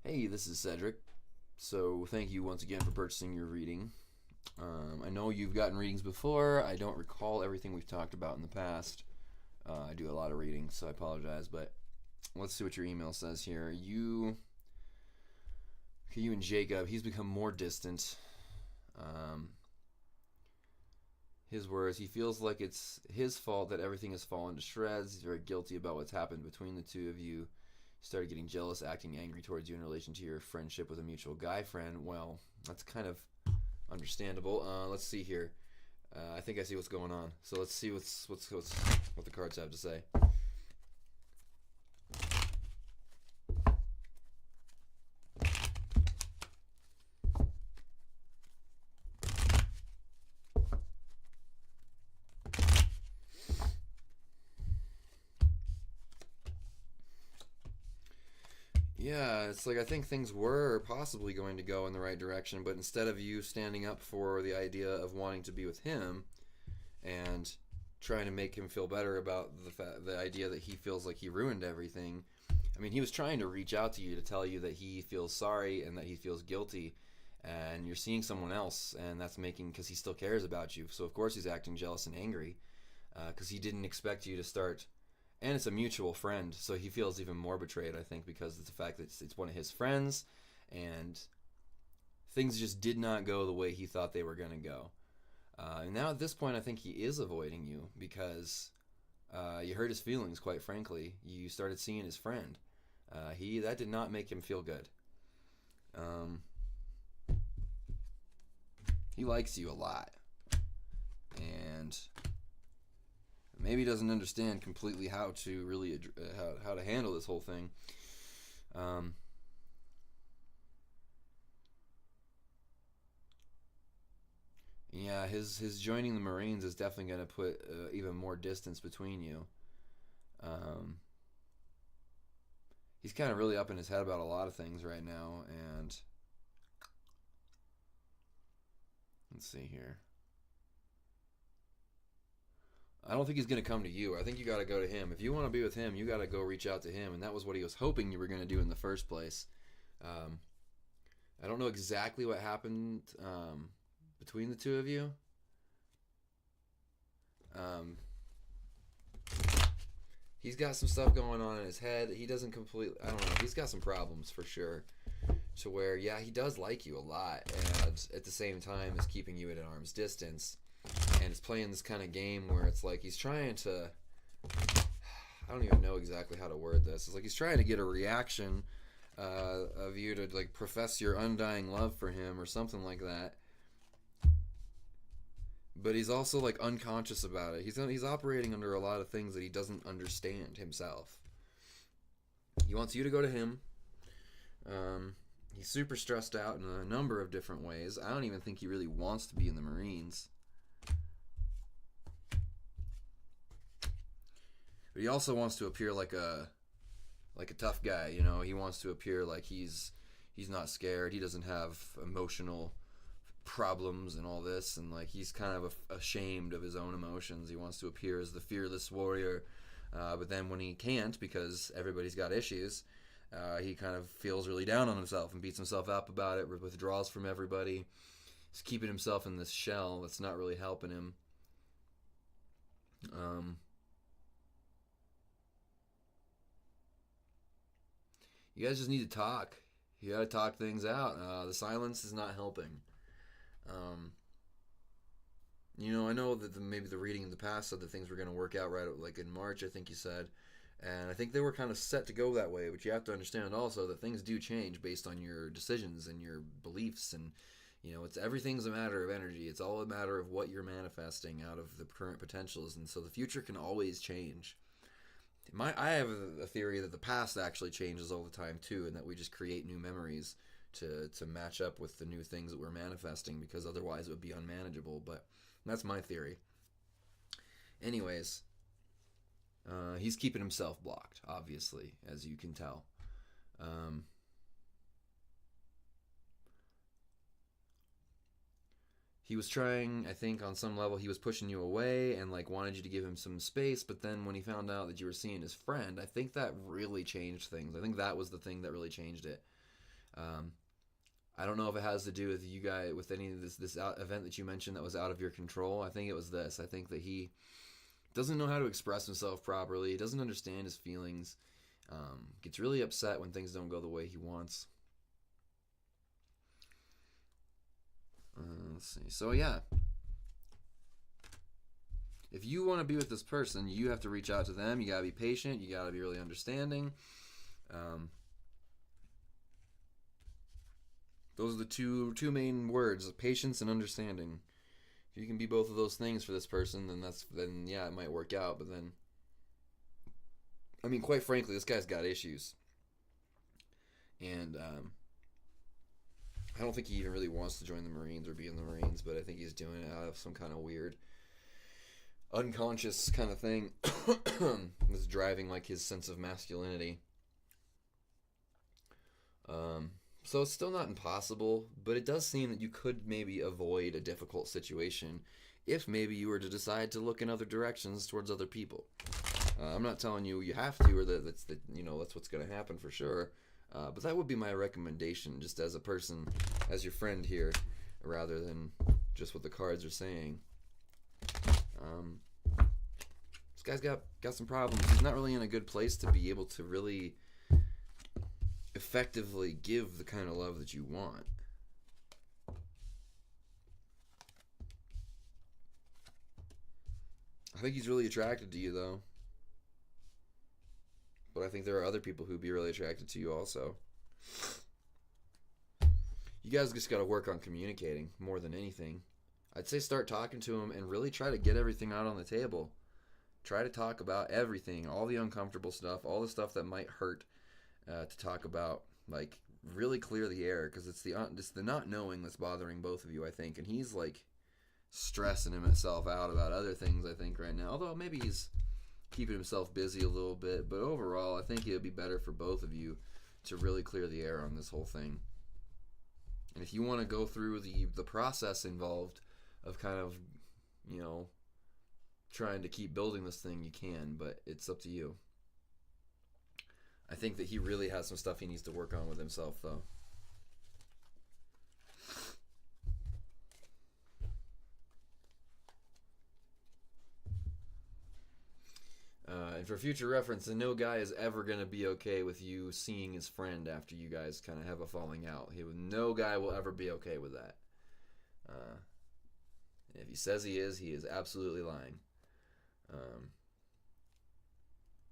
Hey, this is Cedric. So, thank you once again for purchasing your reading. I know you've gotten readings before. I don't recall everything we've talked about in the past. I do a lot of readings, so I apologize. But let's see what your email says here. You and Jacob, he's become more distant. Um, his words, he feels like it's his fault that everything has fallen to shreds. He's very guilty about what's happened between the two of you. Started getting jealous, acting angry towards you in relation to your friendship with a mutual guy friend. Well, that's kind of understandable. Let's see here. I think I see what's going on. So let's see what the cards have to say. Yeah, it's like I think things were possibly going to go in the right direction, but instead of you standing up for the idea of wanting to be with him and trying to make him feel better about the idea that he feels like he ruined everything. I mean, he was trying to reach out to you to tell you that he feels sorry and that he feels guilty, and you're seeing someone else, and that's making because he still cares about you. So of course he's acting jealous and angry because he didn't expect you to start, and it's a mutual friend, so he feels even more betrayed, I think, because of the fact that it's one of his friends, and things just did not go the way he thought they were going to go. And now at this point, I think he is avoiding you because you hurt his feelings, quite frankly. You started seeing his friend. That did not make him feel good. Um, he likes you a lot, and maybe doesn't understand completely how to really how to handle this whole thing. Um, yeah, his joining the Marines is definitely going to put even more distance between you. Um, he's kind of really up in his head about a lot of things right now, and let's see here. I don't think he's going to come to you. I think you got to go to him. If you want to be with him, you got to go reach out to him, and that was what he was hoping you were going to do in the first place. Um, I don't know exactly what happened between the two of you. Um, he's got some stuff going on in his head. He doesn't completely. I don't know. He's got some problems for sure. To where, yeah, he does like you a lot, and at the same time is keeping you at an arm's distance, and is playing this kind of game where it's like he's trying to. I don't even know exactly how to word this. It's like he's trying to get a reaction of you to like profess your undying love for him or something like that. But he's also like unconscious about it. He's operating under a lot of things that he doesn't understand himself. He wants you to go to him. He's super stressed out in a number of different ways. I don't even think he really wants to be in the Marines. But he also wants to appear like a tough guy, you know. He wants to appear like he's not scared. He doesn't have emotional problems and all this, and like he's kind of ashamed of his own emotions. He wants to appear as the fearless warrior, but then when he can't because everybody's got issues, he kind of feels really down on himself and beats himself up about it, withdraws from everybody. He's keeping himself in this shell that's not really helping him. You guys just need to talk. You got to talk things out. The silence is not helping. Um, I know that maybe the reading in the past said that things were going to work out right, like in March, I think you said. And I think they were kind of set to go that way, but you have to understand also that things do change based on your decisions and your beliefs, and everything's a matter of energy. It's all a matter of what you're manifesting out of the current potentials, and so the future can always change. I have a theory that the past actually changes all the time too, and that we just create new memories to match up with the new things that we're manifesting, because otherwise it would be unmanageable. But that's my theory. Anyways, he's keeping himself blocked, obviously, as you can tell. Um, he was trying, I think, on some level, he was pushing you away and like wanted you to give him some space. But then when he found out that you were seeing his friend, I think that really changed things. I think that was the thing that really changed it. Um, I don't know if it has to do with you guys, with any of this event that you mentioned that was out of your control. I think it was this. I think that he doesn't know how to express himself properly. He doesn't understand his feelings. Gets really upset when things don't go the way he wants. Let's see. So yeah, if you want to be with this person, you have to reach out to them. You gotta be patient. You gotta be really understanding. Um, those are the two main words: patience and understanding. If you can be both of those things for this person, then yeah, it might work out. But then, I mean, quite frankly, this guy's got issues, and I don't think he even really wants to join the Marines or be in the Marines. But I think he's doing it out of some kind of weird, unconscious kind of thing that's driving like his sense of masculinity. So it's still not impossible, but it does seem that you could maybe avoid a difficult situation if maybe you were to decide to look in other directions towards other people. I'm not telling you you have to, or that's what's going to happen for sure. But that would be my recommendation, just as a person, as your friend here, rather than just what the cards are saying. This guy's got some problems. He's not really in a good place to be able to really effectively give the kind of love that you want. I think he's really attracted to you, though. But I think there are other people who'd be really attracted to you also. You guys just got to work on communicating more than anything. I'd say start talking to him and really try to get everything out on the table. Try to talk about everything, all the uncomfortable stuff, all the stuff that might hurt to talk about. Like, really clear the air, because it's the not knowing that's bothering both of you, I think. And he's like stressing himself out about other things, I think, right now. Although maybe he's keeping himself busy a little bit. But overall, I think it would be better for both of you to really clear the air on this whole thing. And if you want to go through the process involved of kind of, trying to keep building this thing, you can, but it's up to you. I think that he really has some stuff he needs to work on with himself, though. And for future reference, no guy is ever going to be okay with you seeing his friend after you guys kind of have a falling out. No guy will ever be okay with that. If he says he is absolutely lying.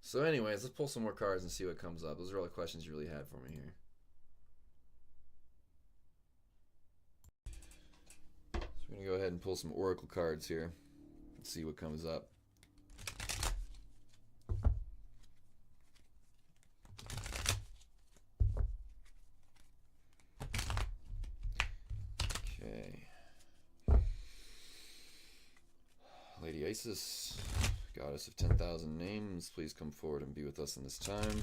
So anyways, let's pull some more cards and see what comes up. Those are all the questions you really had for me here. So we're going to go ahead and pull some oracle cards here and see what comes up. Okay. Lady Isis, Goddess of 10,000 names, please come forward and be with us in this time.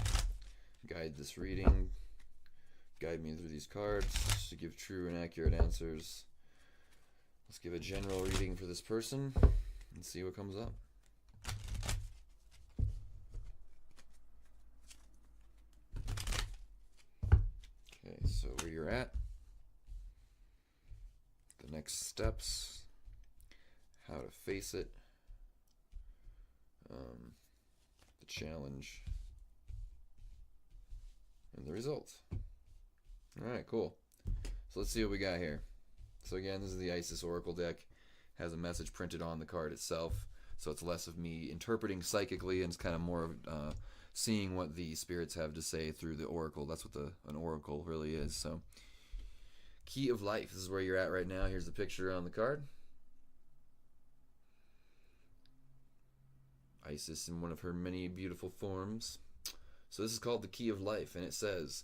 Guide this reading. Guide me through these cards to give true and accurate answers. Let's give a general reading for this person and see what comes up. Okay, so where you're at, the next steps, how to face it, the challenge, and the results. Alright, cool. So let's see what we got here. So again, this is the Isis Oracle deck. Has a message printed on the card itself, so it's less of me interpreting psychically and it's kind of more of seeing what the spirits have to say through the oracle. That's what an oracle really is. So, Key of Life. This is where you're at right now. Here's the picture on the card. Isis in one of her many beautiful forms. So this is called the Key of Life, and it says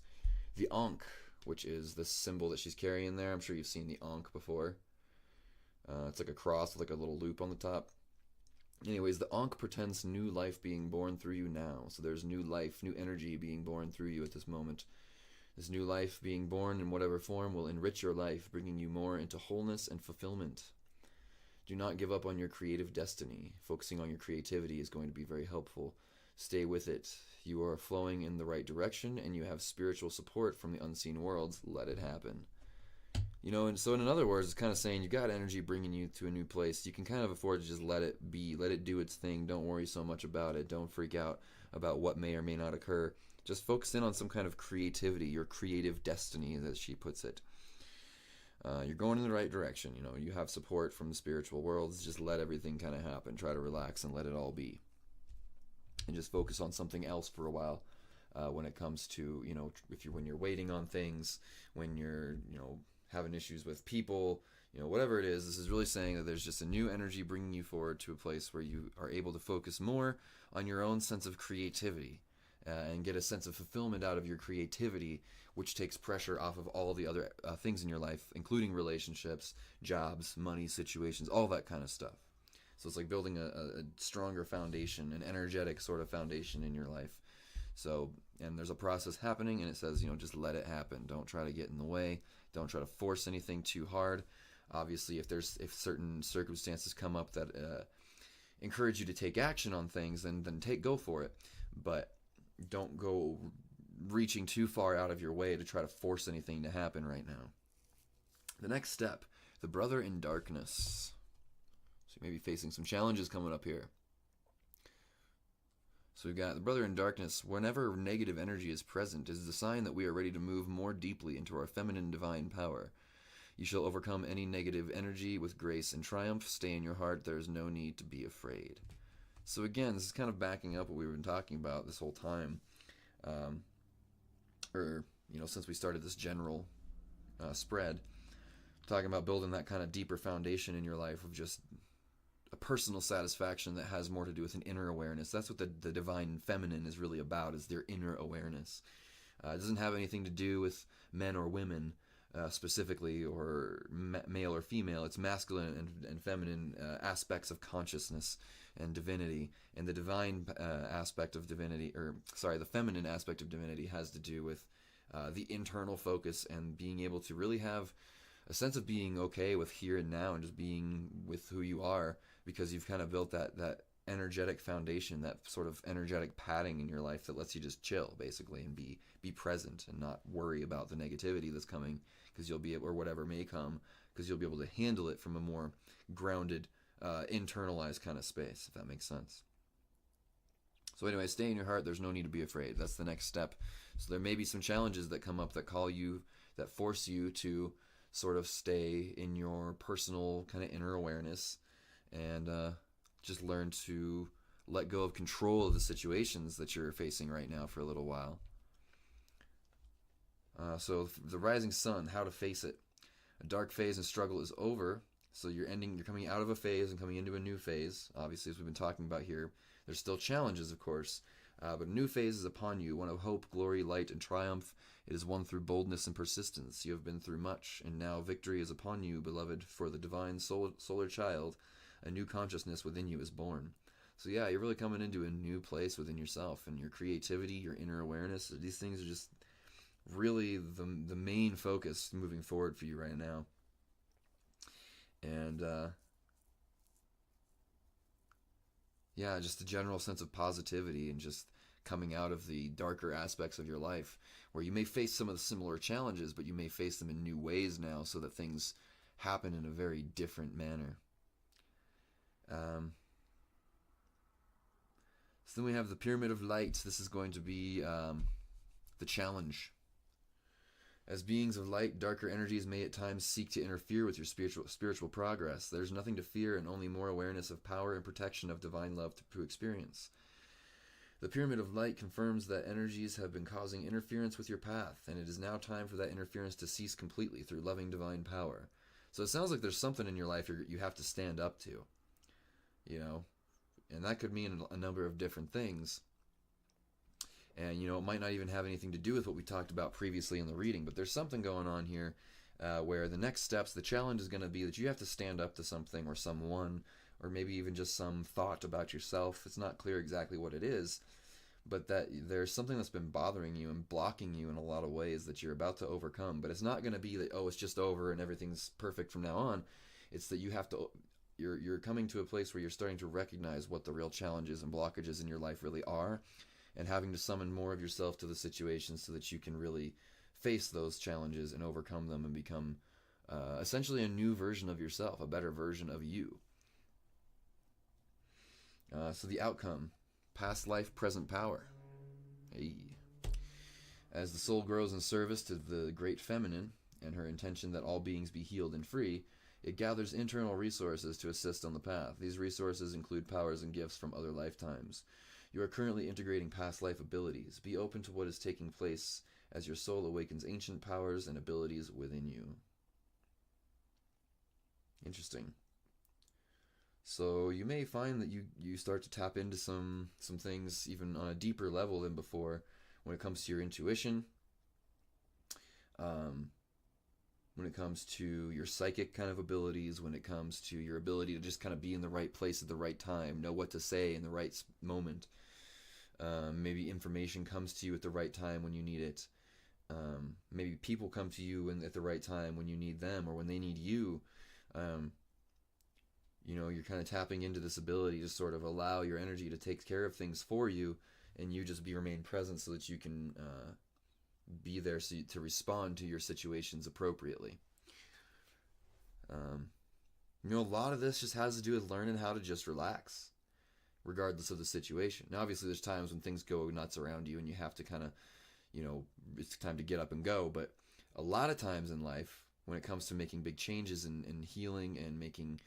the Ankh, which is the symbol that she's carrying there. I'm sure you've seen the Ankh before. It's like a cross with like a little loop on the top. Anyways, the Ankh portends new life being born through you now. So there's new life, new energy being born through you at this moment. This new life being born in whatever form will enrich your life, bringing you more into wholeness and fulfillment. Do not give up on your creative destiny. Focusing on your creativity is going to be very helpful. Stay with it. You are flowing in the right direction, and you have spiritual support from the unseen worlds. Let it happen. And so in other words, it's kind of saying you've got energy bringing you to a new place. You can kind of afford to just let it be, let it do its thing. Don't worry so much about it. Don't freak out about what may or may not occur. Just focus in on some kind of creativity, your creative destiny, as she puts it. You're going in the right direction. You have support from the spiritual worlds. Just let everything kind of happen. Try to relax and let it all be. And just focus on something else for a while. When it comes to, when you're waiting on things, when you're, having issues with people, whatever it is, this is really saying that there's just a new energy bringing you forward to a place where you are able to focus more on your own sense of creativity and get a sense of fulfillment out of your creativity, which takes pressure off of all the other things in your life, including relationships, jobs, money, situations, all that kind of stuff. So it's like building a stronger foundation, an energetic sort of foundation in your life. So, and there's a process happening, and it says, just let it happen. Don't try to get in the way. Don't try to force anything too hard. Obviously, if certain circumstances come up that encourage you to take action on things, then go for it. But don't go reaching too far out of your way to try to force anything to happen right now. The next step, the brother in darkness. So you may be facing some challenges coming up here. So we've got the brother in darkness. Whenever negative energy is present, is the sign that we are ready to move more deeply into our feminine divine power. You shall overcome any negative energy with grace and triumph. Stay in your heart. There is no need to be afraid. So again, this is kind of backing up what we've been talking about this whole time. Since we started this general spread, talking about building that kind of deeper foundation in your life of just a personal satisfaction that has more to do with an inner awareness. That's what the divine feminine is really about, is their inner awareness. It doesn't have anything to do with men or women specifically, or male or female. It's masculine and feminine aspects of consciousness and divinity. And the divine aspect of divinity, the feminine aspect of divinity has to do with the internal focus and being able to really have a sense of being okay with here and now and just being with who you are, because you've kind of built that energetic foundation, that sort of energetic padding in your life that lets you just chill, basically, and be present and not worry about the negativity that's coming, because you'll be, or whatever may come, because you'll be able to handle it from a more grounded, internalized kind of space, if that makes sense. So anyway, stay in your heart. There's no need to be afraid. That's the next step. So there may be some challenges that come up that that force you to sort of stay in your personal kind of inner awareness and just learn to let go of control of the situations that you're facing right now for a little while. So the rising sun, how to face it. A dark phase and struggle is over. So you're coming out of a phase and coming into a new phase. Obviously, as we've been talking about here, there's still challenges, of course, but a new phase is upon you, one of hope, glory, light, and triumph. It is one through boldness and persistence. You have been through much, and now victory is upon you, beloved, for the divine solar child. A new consciousness within you is born. So yeah, you're really coming into a new place within yourself, and your creativity, your inner awareness. These things are just really the main focus moving forward for you right now. And just a general sense of positivity and just coming out of the darker aspects of your life, where you may face some of the similar challenges, but you may face them in new ways now, so that things happen in a very different manner. So then we have the Pyramid of Light. This is going to be the challenge. As beings of light, darker energies may at times seek to interfere with your spiritual progress. There's nothing to fear, and only more awareness of power and protection of divine love to experience. The Pyramid of Light confirms that energies have been causing interference with your path, and it is now time for that interference to cease completely through loving divine power. So it sounds like there's something in your life you have to stand up to, and that could mean a number of different things. And, it might not even have anything to do with what we talked about previously in the reading, but there's something going on here where the next steps, the challenge is going to be that you have to stand up to something or someone, or maybe even just some thought about yourself. It's not clear exactly what it is, but that there's something that's been bothering you and blocking you in a lot of ways that you're about to overcome. But it's not going to be that, it's just over and everything's perfect from now on. It's that you have to you're coming to a place where you're starting to recognize what the real challenges and blockages in your life really are, and having to summon more of yourself to the situation so that you can really face those challenges and overcome them and become essentially a new version of yourself, a better version of you. So the outcome, past life, present power. Hey. As the soul grows in service to the great feminine and her intention that all beings be healed and free, it gathers internal resources to assist on the path. These resources include powers and gifts from other lifetimes. You are currently integrating past life abilities. Be open to what is taking place as your soul awakens ancient powers and abilities within you. Interesting. So you may find that you start to tap into some things even on a deeper level than before when it comes to your intuition, when it comes to your psychic kind of abilities, when it comes to your ability to just kind of be in the right place at the right time, know what to say in the right moment. Maybe information comes to you at the right time when you need it. Maybe people come to you at the right time when you need them or when they need you. You're kind of tapping into this ability to sort of allow your energy to take care of things for you, and you just remain present so that you can be there to respond to your situations appropriately. A lot of this just has to do with learning how to just relax, regardless of the situation. Now, obviously, there's times when things go nuts around you and you have to kind of, it's time to get up and go. But a lot of times in life, when it comes to making big changes and healing and making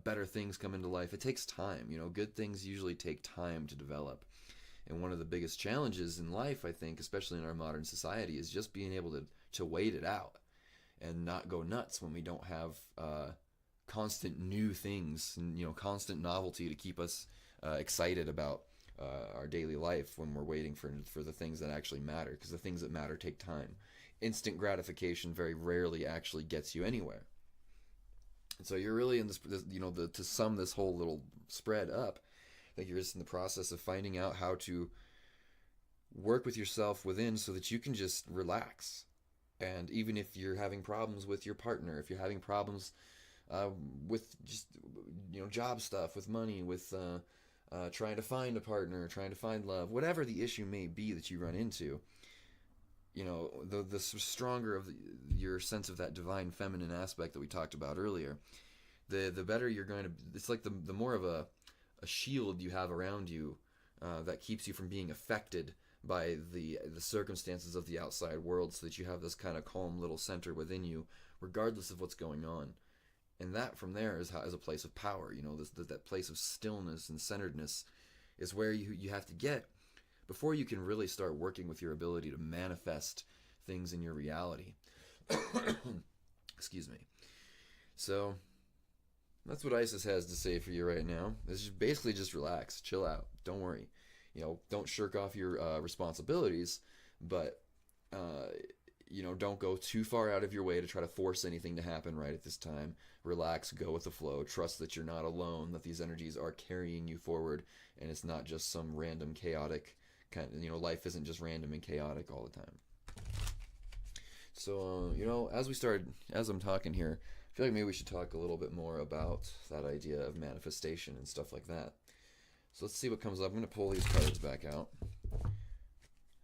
better things come into life, it takes time. Good things usually take time to develop. And one of the biggest challenges in life, I think, especially in our modern society, is just being able to wait it out and not go nuts when we don't have constant new things and constant novelty to keep us excited about our daily life when we're waiting for the things that actually matter, because the things that matter take time. Instant gratification very rarely actually gets you anywhere. And so you're really in this to sum this whole little spread up, I think you're just in the process of finding out how to work with yourself within so that you can just relax. And even if you're having problems with your partner, if you're having problems with just job stuff, with money, with trying to find a partner, trying to find love, whatever the issue may be that you run into, the stronger of your sense of that divine feminine aspect that we talked about earlier, the better you're going to. It's like the more of a shield you have around you that keeps you from being affected by the circumstances of the outside world, so that you have this kind of calm little center within you, regardless of what's going on. And that from there is a place of power. That place of stillness and centeredness is where you have to get before you can really start working with your ability to manifest things in your reality. Excuse me. So that's what Isis has to say for you right now. It's basically just relax, chill out, don't worry. Don't shirk off your responsibilities, but don't go too far out of your way to try to force anything to happen right at this time. Relax, go with the flow, trust that you're not alone, that these energies are carrying you forward, and it's not just some random chaotic kind of, life isn't just random and chaotic all the time. So, as I'm talking here, I feel like maybe we should talk a little bit more about that idea of manifestation and stuff like that. So let's see what comes up. I'm going to pull these cards back out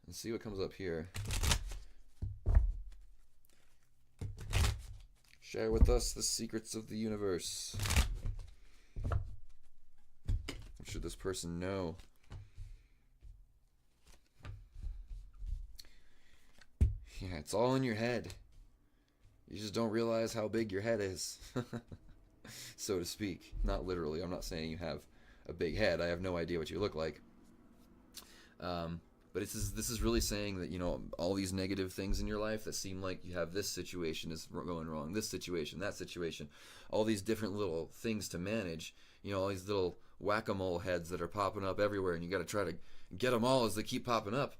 and see what comes up here. Share with us the secrets of the universe. What should this person know? Yeah, it's all in your head. You just don't realize how big your head is, so to speak. Not literally. I'm not saying you have a big head. I have no idea what you look like. But this is really saying that, all these negative things in your life that seem like you have this situation is going wrong, this situation, that situation, all these different little things to manage, all these little whack-a-mole heads that are popping up everywhere, and you got to try to get them all as they keep popping up.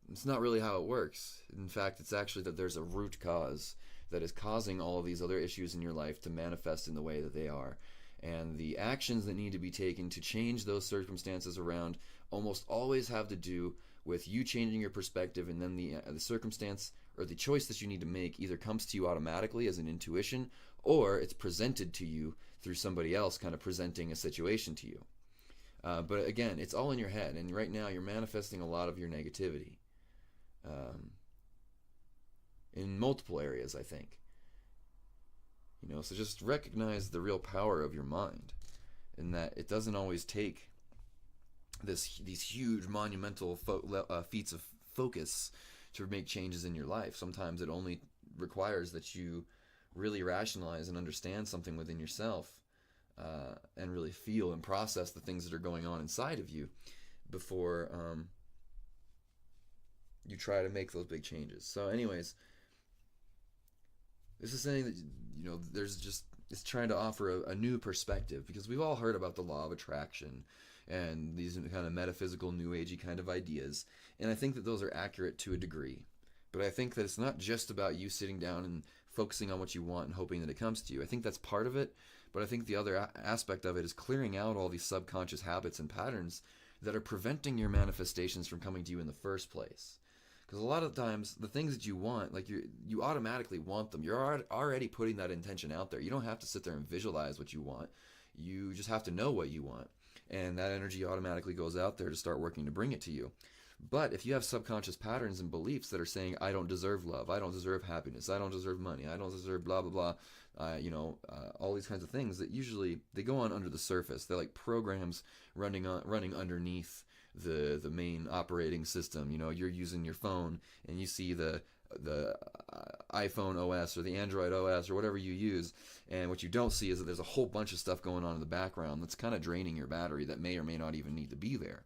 It's not really how it works. In fact, it's actually that there's a root cause that is causing all of these other issues in your life to manifest in the way that they are. And the actions that need to be taken to change those circumstances around almost always have to do with you changing your perspective, and then the circumstance or the choice that you need to make either comes to you automatically as an intuition, or it's presented to you through somebody else kind of presenting a situation to you. But again, it's all in your head, and right now you're manifesting a lot of your negativity in multiple areas, I think. So just recognize the real power of your mind, and that it doesn't always take these huge monumental feats of focus to make changes in your life. Sometimes it only requires that you really rationalize and understand something within yourself, and really feel and process the things that are going on inside of you before you try to make those big changes. So anyways, this is saying that it's trying to offer a new perspective, because we've all heard about the law of attraction and these kind of metaphysical, new agey kind of ideas, and I think that those are accurate to a degree. But I think that it's not just about you sitting down and focusing on what you want and hoping that it comes to you. I think that's part of it, but I think the other aspect of it is clearing out all these subconscious habits and patterns that are preventing your manifestations from coming to you in the first place. Because a lot of times, the things that you want, like you automatically want them. You're already putting that intention out there. You don't have to sit there and visualize what you want. You just have to know what you want. And that energy automatically goes out there to start working to bring it to you. But if you have subconscious patterns and beliefs that are saying, I don't deserve love, I don't deserve happiness, I don't deserve money, I don't deserve blah, blah, blah, all these kinds of things that usually, they go on under the surface. They're like programs running underneath the main operating system. You're using your phone and you see the iPhone OS or the Android OS or whatever you use, and what you don't see is that there's a whole bunch of stuff going on in the background that's kind of draining your battery that may or may not even need to be there.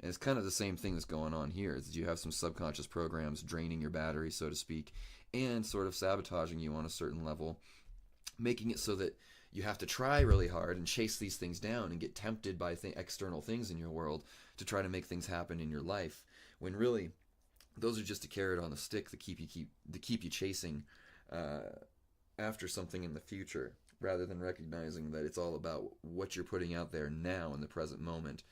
And it's kind of the same thing that's going on here, is that you have some subconscious programs draining your battery, so to speak, and sort of sabotaging you on a certain level, making it so that you have to try really hard and chase these things down and get tempted by external things in your world to try to make things happen in your life, when really those are just a carrot on the stick that keep you chasing after something in the future, rather than recognizing that it's all about what you're putting out there now in the present moment.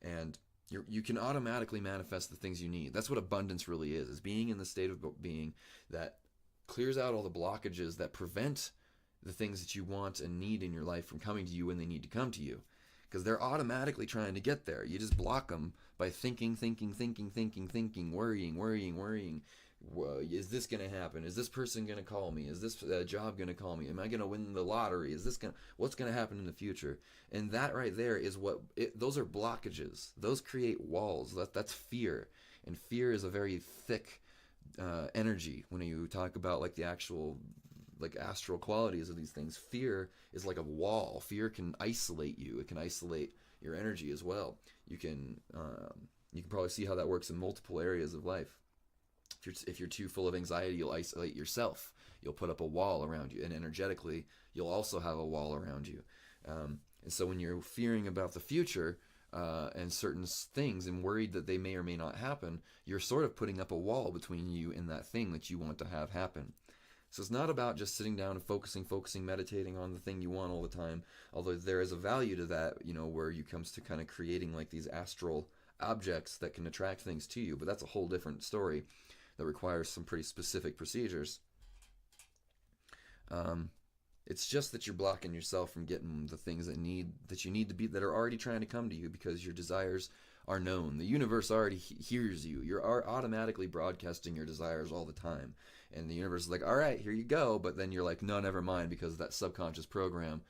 And you can automatically manifest the things you need. That's what abundance really is being in the state of being that clears out all the blockages that prevent the things that you want and need in your life from coming to you when they need to come to you. Because they're automatically trying to get there. You just block them by thinking, worrying. Is this going to happen? Is this person going to call me? Is this job going to call me? Am I going to win the lottery? What's going to happen in the future? And that right there is those are blockages. Those create walls. That's fear. And fear is a very thick energy. When you talk about like the actual astral qualities of these things, fear is like a wall. Fear can isolate you. It can isolate your energy as well. You can probably see how that works in multiple areas of life. If you're too full of anxiety, you'll isolate yourself. You'll put up a wall around you, and energetically, you'll also have a wall around you. And so when you're fearing about the future and certain things and worried that they may or may not happen, you're sort of putting up a wall between you and that thing that you want to have happen. So it's not about just sitting down and focusing, meditating on the thing you want all the time, although there is a value to that, where you comes to kind of creating like these astral objects that can attract things to you, but that's a whole different story that requires some pretty specific procedures. It's just that you're blocking yourself from getting the things that you need to be, that are already trying to come to you, because your desires are known. The universe already hears you. You're automatically broadcasting your desires all the time. And the universe is like, all right, here you go. But then you're like, no, never mind, because that subconscious program,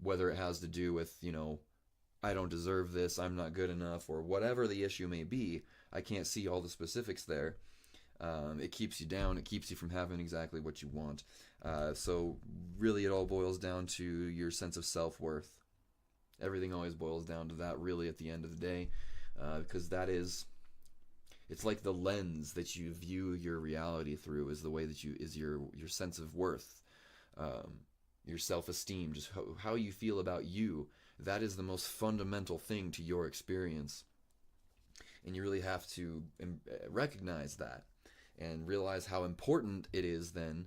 whether it has to do with, I don't deserve this, I'm not good enough, or whatever the issue may be, I can't see all the specifics there. It keeps you down. It keeps you from having exactly what you want. So really it all boils down to your sense of self-worth. Everything always boils down to that, really, at the end of the day, because it's like the lens that you view your reality through is the way that is your sense of worth, your self-esteem, just how you feel about you. That is the most fundamental thing to your experience. And you really have to recognize that and realize how important it is then,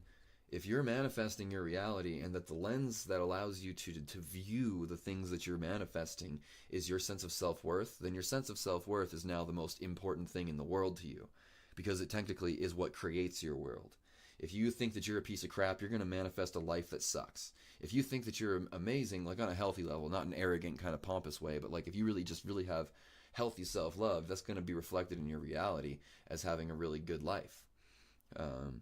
if you're manifesting your reality, and that the lens that allows you to view the things that you're manifesting is your sense of self-worth, then your sense of self-worth is now the most important thing in the world to you, because it technically is what creates your world. If you think that you're a piece of crap, you're going to manifest a life that sucks. If you think that you're amazing, like on a healthy level, not an arrogant kind of pompous way, but like if you really have healthy self-love, that's going to be reflected in your reality as having a really good life. Um,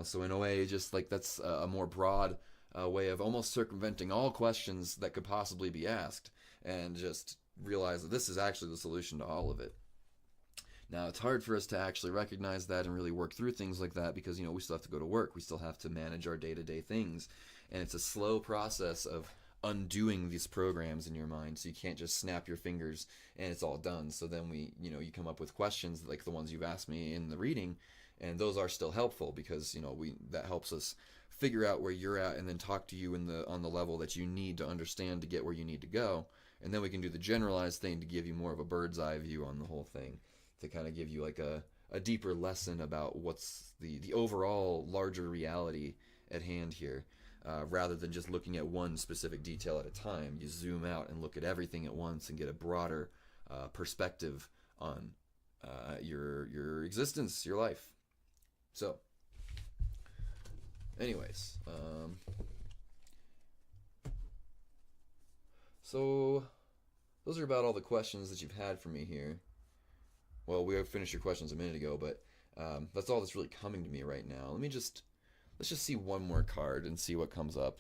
so in a way, just like that's a more broad way of almost circumventing all questions that could possibly be asked, and just realize that this is actually the solution to all of it. Now, it's hard for us to actually recognize that and really work through things like that because, we still have to go to work. We still have to manage our day-to-day things. And it's a slow process of undoing these programs in your mind. So you can't just snap your fingers and it's all done. So then you come up with questions like the ones you've asked me in the reading, and those are still helpful because, that helps us figure out where you're at and then talk to you on the level that you need to understand to get where you need to go. And then we can do the generalized thing to give you more of a bird's eye view on the whole thing, to kind of give you like a deeper lesson about what's the overall larger reality at hand here, rather than just looking at one specific detail at a time. You zoom out and look at everything at once and get a broader perspective on your existence, your life. So, anyways, so those are about all the questions that you've had for me here. Well, we finished your questions a minute ago, but that's all that's really coming to me right now. Let's just see one more card and see what comes up,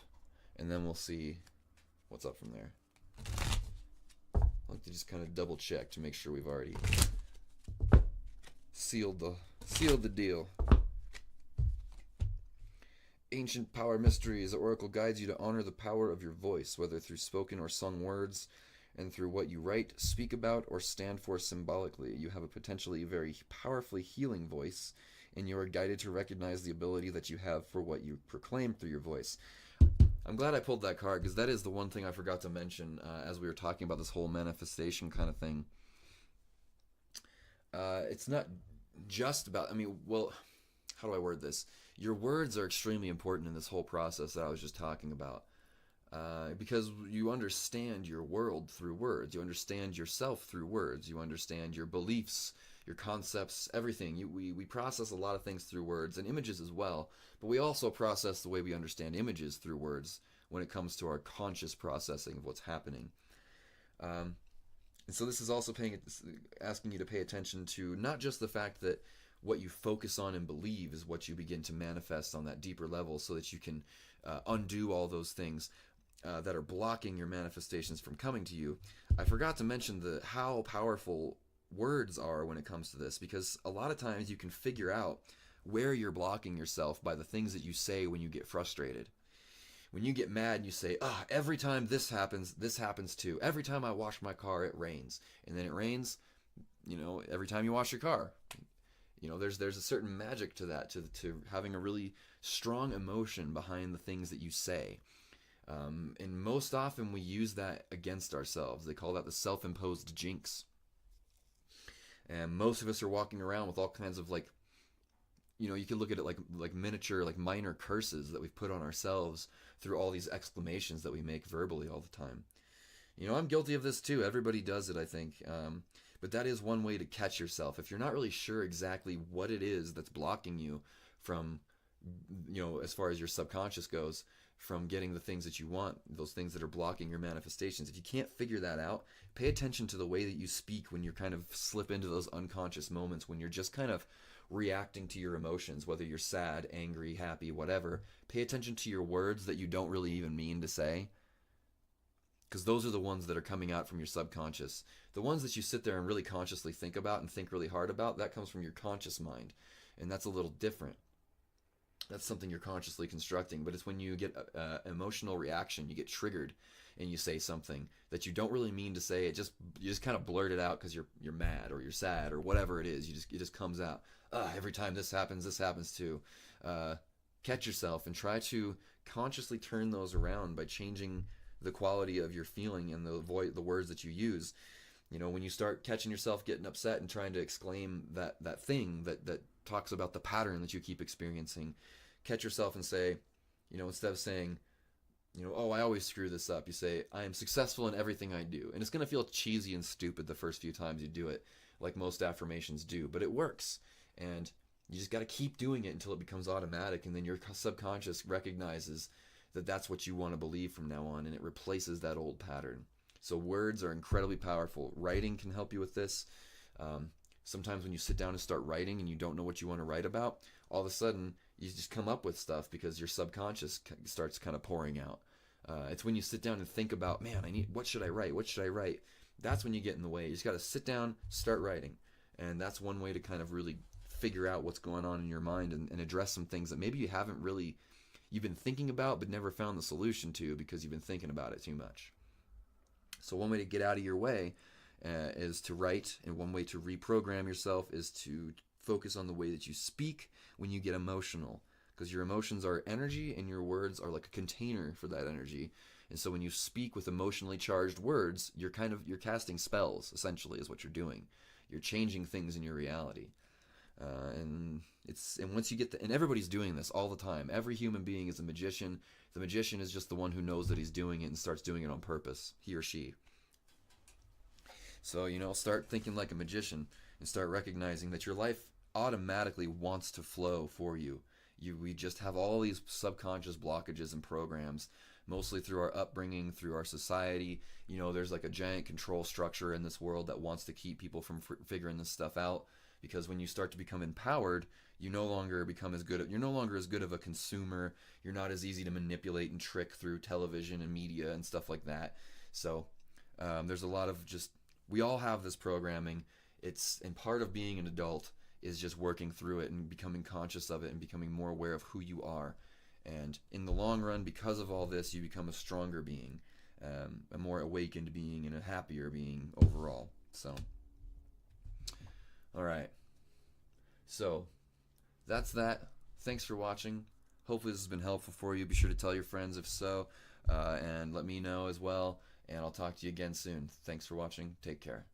and then we'll see what's up from there. I'll have to just kind of double check to make sure we've already sealed the deal. Ancient power mysteries. The oracle guides you to honor the power of your voice, whether through spoken or sung words, and through what you write, speak about, or stand for symbolically. You have a potentially very powerfully healing voice, and you are guided to recognize the ability that you have for what you proclaim through your voice. I'm glad I pulled that card, because that is the one thing I forgot to mention as we were talking about this whole manifestation kind of thing. It's not just about, how do I word this? Your words are extremely important in this whole process that I was just talking about. Because you understand your world through words. You understand yourself through words. You understand your beliefs, your concepts, everything. We process a lot of things through words and images as well. But we also process the way we understand images through words when it comes to our conscious processing of what's happening. And so this is also asking you to pay attention to not just the fact that what you focus on and believe is what you begin to manifest on that deeper level, so that you can undo all those things that are blocking your manifestations from coming to you. I forgot to mention how powerful words are when it comes to this, because a lot of times you can figure out where you're blocking yourself by the things that you say when you get frustrated. When you get mad, you say, every time this happens too. Every time I wash my car, it rains. And then it rains, every time you wash your car. There's a certain magic to that, to having a really strong emotion behind the things that you say. And most often we use that against ourselves. They call that the self-imposed jinx. And most of us are walking around with all kinds of you can look at it like miniature, like minor curses that we've put on ourselves through all these exclamations that we make verbally all the time. I'm guilty of this too. Everybody does it, I think. But that is one way to catch yourself. If you're not really sure exactly what it is that's blocking you from, as far as your subconscious goes, from getting the things that you want, those things that are blocking your manifestations. If you can't figure that out, pay attention to the way that you speak when you're kind of slip into those unconscious moments when you're just kind of reacting to your emotions, whether you're sad, angry, happy, whatever. Pay attention to your words that you don't really even mean to say, because those are the ones that are coming out from your subconscious. The ones that you sit there and really consciously think about and think really hard about, that comes from your conscious mind, and that's a little different. That's something you're consciously constructing, but it's when you get emotional reaction, you get triggered, and you say something that you don't really mean to say. You just kind of blurt it out because you're mad or you're sad or whatever it is. It just comes out. Every time this happens too. Catch yourself and try to consciously turn those around by changing the quality of your feeling and the words that you use. When you start catching yourself getting upset and trying to exclaim that thing that talks about the pattern that you keep experiencing, catch yourself and say, instead of saying, I always screw this up, you say, I am successful in everything I do. And it's going to feel cheesy and stupid the first few times you do it, like most affirmations do, but it works. And You just got to keep doing it until it becomes automatic, and then your subconscious recognizes that that's what you want to believe from now on, and it replaces that old pattern. So words are incredibly powerful. Writing can help you with this. Sometimes when you sit down and start writing and you don't know what you want to write about, all of a sudden you just come up with stuff because your subconscious starts kind of pouring out. It's when you sit down and think about, man, what should I write? What should I write? That's when you get in the way. You just got to sit down, start writing. And that's one way to kind of really figure out what's going on in your mind and address some things that maybe you've been thinking about but never found the solution to because you've been thinking about it too much. So one way to get out of your way is to write, and one way to reprogram yourself is to focus on the way that you speak when you get emotional, because your emotions are energy and your words are like a container for that energy. And so when you speak with emotionally charged words, you're casting spells, essentially, is what you're doing. You're changing things in your reality. And once you get and everybody's doing this all the time. Every human being is a magician. The magician is just the one who knows that he's doing it and starts doing it on purpose, he or she. So, start thinking like a magician and start recognizing that your life automatically wants to flow for you. We just have all these subconscious blockages and programs, mostly through our upbringing, through our society. There's like a giant control structure in this world that wants to keep people from figuring this stuff out. Because when you start to become empowered, you're no longer as good of a consumer. You're not as easy to manipulate and trick through television and media and stuff like that. So there's a lot of we all have this programming. And part of being an adult is just working through it and becoming conscious of it and becoming more aware of who you are. And in the long run, because of all this, you become a stronger being, a more awakened being, and a happier being overall. So, all right. So, that's that. Thanks for watching. Hopefully this has been helpful for you. Be sure to tell your friends if so, and let me know as well. And I'll talk to you again soon. Thanks for watching. Take care.